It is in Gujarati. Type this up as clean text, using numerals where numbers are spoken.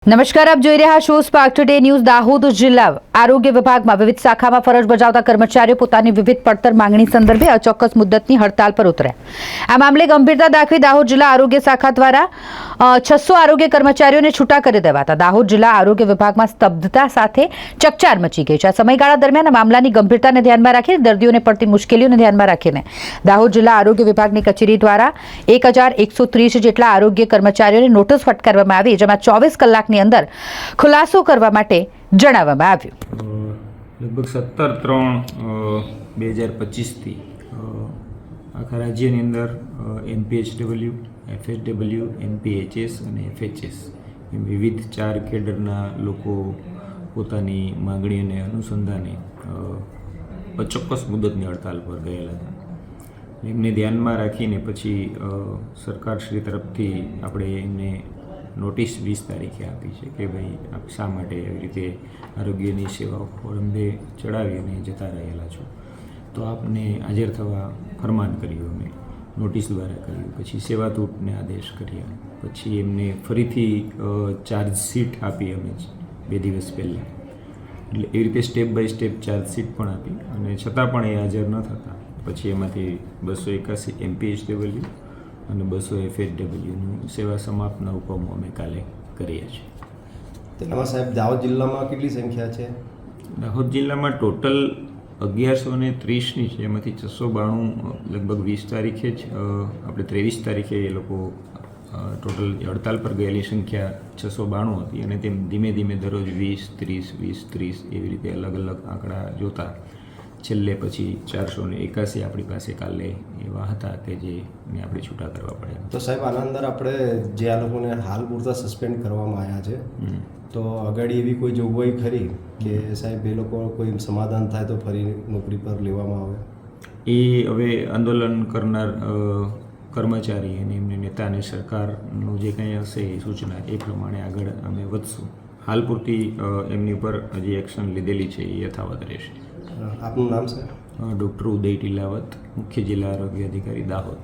નમસ્કાર, આપ જોઈ રહ્યા છો સ્પાર્ક ટુડે ન્યૂઝ. દાહોદ જિલ્લા આરોગ્ય વિભાગમાં વિવિધ શાખામાં ફરજ બજાવતા કર્મચારીઓ પોતાની વિવિધ પડતર માંગણી સંદર્ભે અચોક્કસ મુદ્દતની હડતાલ પર ઉતર્યા. આ મામલે ગંભીરતા દાખવી દાહોદ જિલ્લા આરોગ્ય શાખા દ્વારા 600 આરોગ્ય કર્મચારીઓને છૂટા કરી દેવાતા દાહોદ જિલ્લા આરોગ્ય વિભાગમાં સ્તબ્ધતા સાથે ચકચાર મચી ગઈ છે. આ સમયગાળા દરમિયાન મામલાની ગંભીરતાને ધ્યાનમાં રાખીને દર્દીઓને પડતી મુશ્કેલીઓને ધ્યાનમાં રાખીને દાહોદ જિલ્લા આરોગ્ય વિભાગની કચેરી દ્વારા 1130 જેટલા આરોગ્ય કર્મચારીઓને નોટિસ ફટકારવામાં આવી, જેમાં 24 કલાક અંદર ખુલાસો કરવા માટે જણાવવામાં આવ્યું. લગભગ 17/3/2025 થી આખા રાજ્યની અંદર NPHW, FHW, NPHS અને FHS એમ વિવિધ 4 કેડરના લોકો પોતાની માંગણીઓને અનુસંધાને અચોક્કસ મુદતની હડતાલ પર ગયેલા હતા. એમને ધ્યાનમાં રાખીને પછી સરકારશ્રી તરફથી આપણે એમને નોટિસ 20 તારીખે આપી છે કે ભાઈ આપ શા માટે એવી રીતે આરોગ્યની સેવાઓ અવલંબે ચડાવી અને જતા રહેલા છો, તો આપને હાજર થવા ફરમાન કર્યું, અમે નોટિસ દ્વારા કર્યું. પછી સેવા તૂટને આદેશ કર્યા. પછી એમને ફરીથી ચાર્જશીટ આપી અમે 2 દિવસ પહેલાં. એટલે એવી રીતે સ્ટેપ બાય સ્ટેપ ચાર્જશીટ પણ આપી અને છતાં પણ એ હાજર ન થતા પછી એમાંથી 281 MPHW અને 200 FHWનું સેવા સમાપ્તના હુકમો અમે કાલે કરીએ છીએ. તેમાં સાહેબ દાહોદ જિલ્લામાં કેટલી સંખ્યા છે? દાહોદ જિલ્લામાં ટોટલ 1130ની છે, એમાંથી 692 લગભગ 20 તારીખે જ આપણે 23 તારીખે એ લોકો ટોટલ હડતાલ પર ગયેલી સંખ્યા 692 હતી અને તેમ ધીમે ધીમે દરરોજ 20, 30, 20, 30 એવી રીતે અલગ અલગ આંકડા જોતા છેલ્લે પછી 481 આપણી પાસે કાલે એવા હતા કે જેને આપણે છૂટા કરવા પડ્યા. તો સાહેબ આના અંદર આપણે જે આ લોકોને હાલ પૂરતા સસ્પેન્ડ કરવામાં આવ્યા છે, તો આગળ એવી કોઈ જોગવાઈ ખરી કે સાહેબ એ લોકો કોઈ સમાધાન થાય તો ફરી નોકરી પર લેવામાં આવે? એ હવે આંદોલન કરનાર કર્મચારી અને એમને નેતા અને સરકારનું જે કંઈ હશે એ સૂચના એ પ્રમાણે આગળ અમે વધશું. હાલ પૂરતી એમની ઉપર હજી એક્શન લીધેલી છે એ યથાવત રહેશે. આપનું નામ સર? ડૉક્ટર ઉદય ટીલાવત, મુખ્ય જિલ્લા આરોગ્ય અધિકારી દાહોદ.